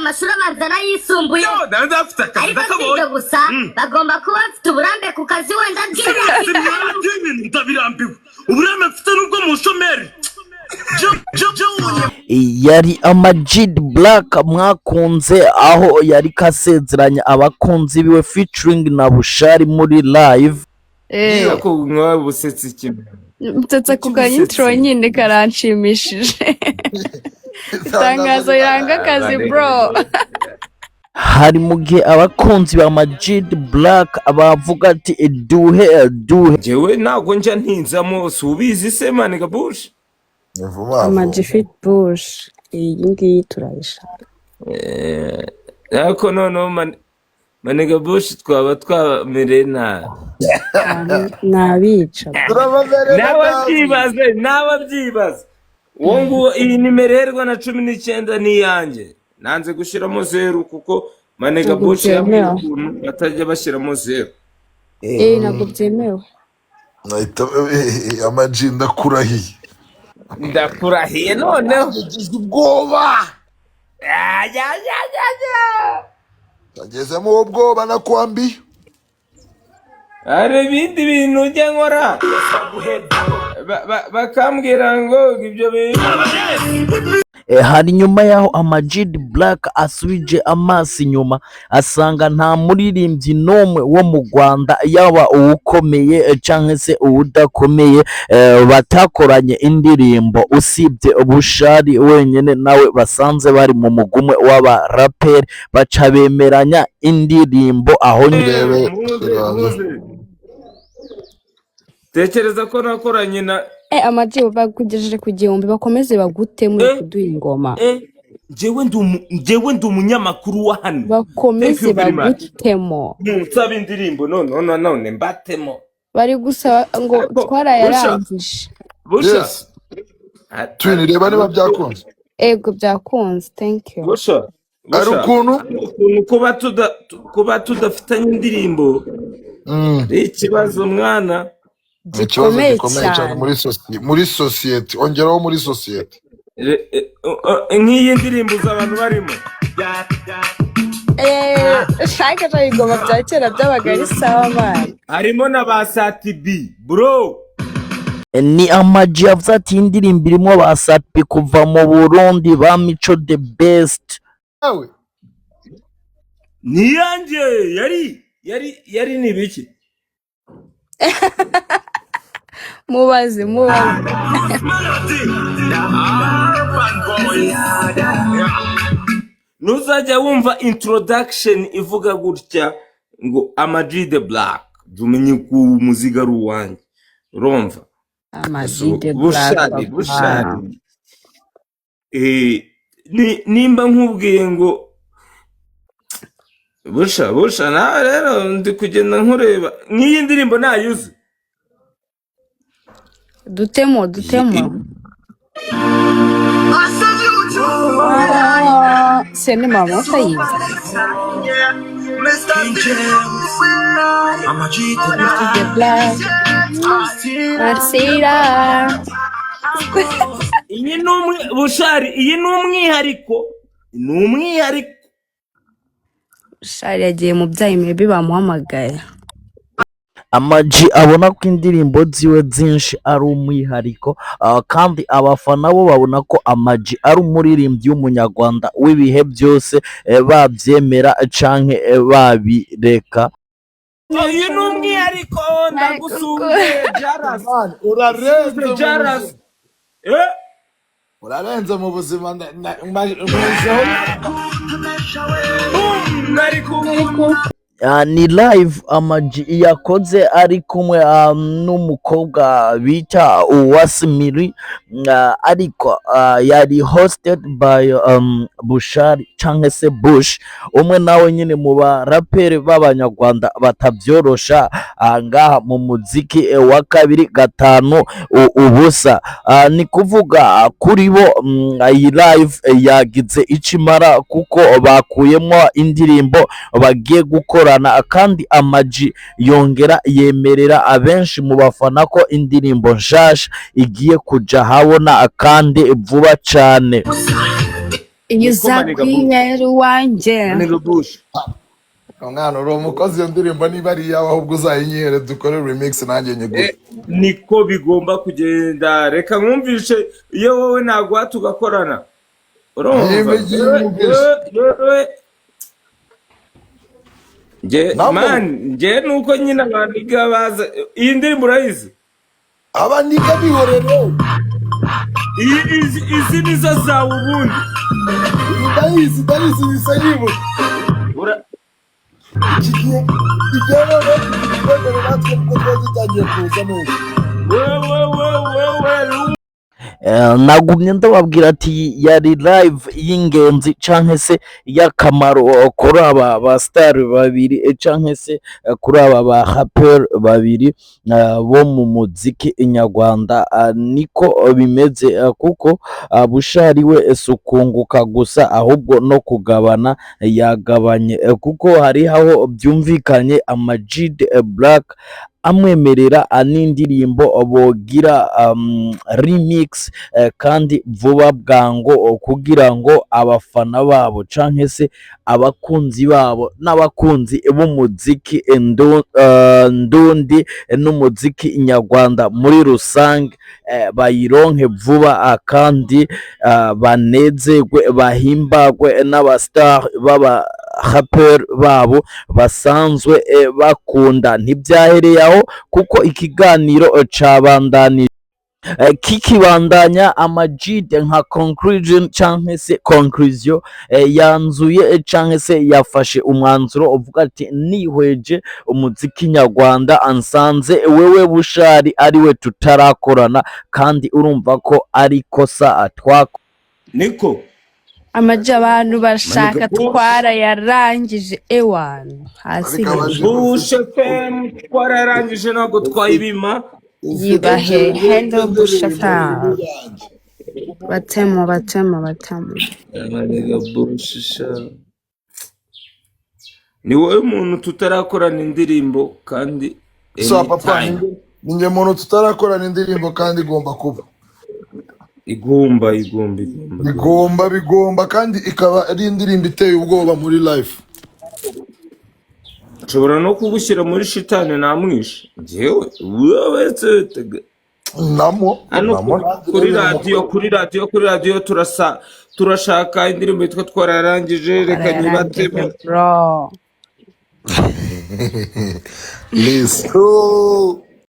amashuri abanza n'ayisumbuye ariko sibyo gusa bagomba kuba bafite uburambe ku kazi wenda ndabirambiwe uburambe mfite n'ubwo mu shomeri. yari Amag Black mwakunze, aho yari kasezeranya abakunzi biwe featuring na Bushali muri live. ko mwabusetse kimwe mutetse ku intro nyine karanshimishije. Itangazo riranga akazi bro. Hari mu gihe abakunzi ba Amag Black bavuga ati duhe jewe ntabwo njya ntinzamo subizi se maniga bush Amag fit bush iyi ngiyi turayishaka. ariko noneho maniga bush twaba twamere nabi nabica. nawe byibaze uwo nguwo iyi nimererwa na 19 niyanjye nanze gushiramo 0 kuko maniga bush yabwiye ukuntu batajya bashiramo 0. Ntabwo byemewe. Nahita Amag ndakurahiye noneho ngize ubwoba. Agezemo ubwoba nakwambiye. Hari ibindi bintu ujya nkora bakambwira ngo ibyo bintu. Hari nyuma yaho Amag Black asubije amaso inyuma asanga nta muririmbyi n'umwe wo mu Rwanda yaba uwukomeye cyangwa se uwudakomeye batakoranye indirimbo usibye Bushali wenyine nawe basanze bari mu mugumwe w'abaraperi baca bemeranya indirimbo aho Ndebe tekereza ko nakoranye na Amag bakugejeje ku gihumbi bakomeze bagute muri kuduha ingoma. Jewe ndi umunyamakuru wa hano bakomeze bagutemo nsaba indirimbo none mbatemo bari gusaba ngo twarayarangije. Busha twini reba niba byakunze. Ego byakunze, thank you. Busha ari ukuntu kuba tudafitanye indirimbo ikibazo mwana gikomeye cyane muri society. Ongeraho muri society nk'iyi ndirimbo z'abantu barimo shaka cyo ingoma bya kera byabaga ari sawa man. harimo na ba Satibi bro. ni Amag yavuze ati indirimbo irimo ba Satibi kuva mu Burundi ba Mico the best. Ni yanjye yari ni biki mubaze nuzajya wumva introduction ivuga gutya ngo Amag the Black dumenye ku muziga ruwanjye urumva. Amag the Black Bushali nimba nkubwiye ngo busha nawe rero ndi kugenda nkureba nk'iyi ndirimbo nayuze dutemo sene mama utayizi. Amag the Black Arsira iyi Bushali iyi n'umwihariko Bushali yagiye mu byayi maybe bamuhamagaye. Amag abona ko indirimbo ziwe zinshi ari umwihariko kandi abafana bo babona ko Amag ari umuririmbyi w'umunyarwanda w'ibihe byose babyemera canke babireka. iyi n'umwihariko ndagusumbuye Jaras urarenze mu buzima. Ni live Amag yakoze ari kumwe n'umukobwa bita Muri, ariko yari hosted by Bushali cyangwa se Bush, umwe nawe nyine mu baraperi b'abanyarwanda batabyorosha ngaha mu muziki wa 2 ubusa. Ni kuvuga kuri bo iyi live yagize icimara kuko bakuyemo indirimbo bagiye gukora kandi Amag yongera yemerera abenshi mu bafana ko indirimbo nshasha igiye kuja habona kandi vuba cyane. iyo uza kwihera uwanjye Maniga Bush. Mwana uri umukozi iyo ndirimbo niba ari iyawe ahubwo uzayinyihere dukore remix nanjye nyigure. Niko bigomba kugenda, reka mwumvishe iyo wowe nagwa tugakorana. Urumva? Nge nuko nyine abaniga baza iyi ndirimbo urayizi? Abaniga bihorere. Izi nizo zawe ubundi. Ndayizi bisa yibo. Igihe natwe kuko twagitangiye kuza neza. nagumye ndababwira ati yari live y'ingenzi canke se y'akamaro kuri aba ba star babiri canke se kuri aba ba rapeurs babiri bo mu muziki nyarwanda, niko bimeze kuko Bushali we sukunguka gusa ahubwo no kugabana yagabanye, kuko hari aho byumvikanye Amag Black amwemerera n'indirimbo bogira remix kandi vuba bwango kugira ngo abafana babo canke se abakunzi babo n'abakunzi b'umuziki ndundi n'umuziki nyarwanda muri rusange bayironke vuba kandi banezerwe bahimbagwe n'abastar baba rapeurs babo basanzwe bakunda. Ntibyahereye aho kuko ikiganiro cabandanije kikibandanya Amag nka conclusion canke se conclusion yanzuye canke se yafashe umwanzuro uvuga ati nihweje umuziki nyarwanda ansanze wewe Bushali ariwe tutarakorana, kandi urumva ko ari ikosa atwako. Niko Amag abantu bashaka twarayarangije ewana hasi Bush FM twararangije ntabwo twayibima. yibahe hello bushata batemo Maniga Bush ni wowe muntu tutarakorana indirimbo kandi So papa ninjye muntu tutarakorana indirimbo kandi igomba kuba igomba kandi ikaba ari indirimbo iteye ubwoba muri life. nshobora no kugushyira muri shitani namwishe njyewe namo kuri radiyo turashaka indirimbo yitwa twararangije reka nyibatemo bro Let's go.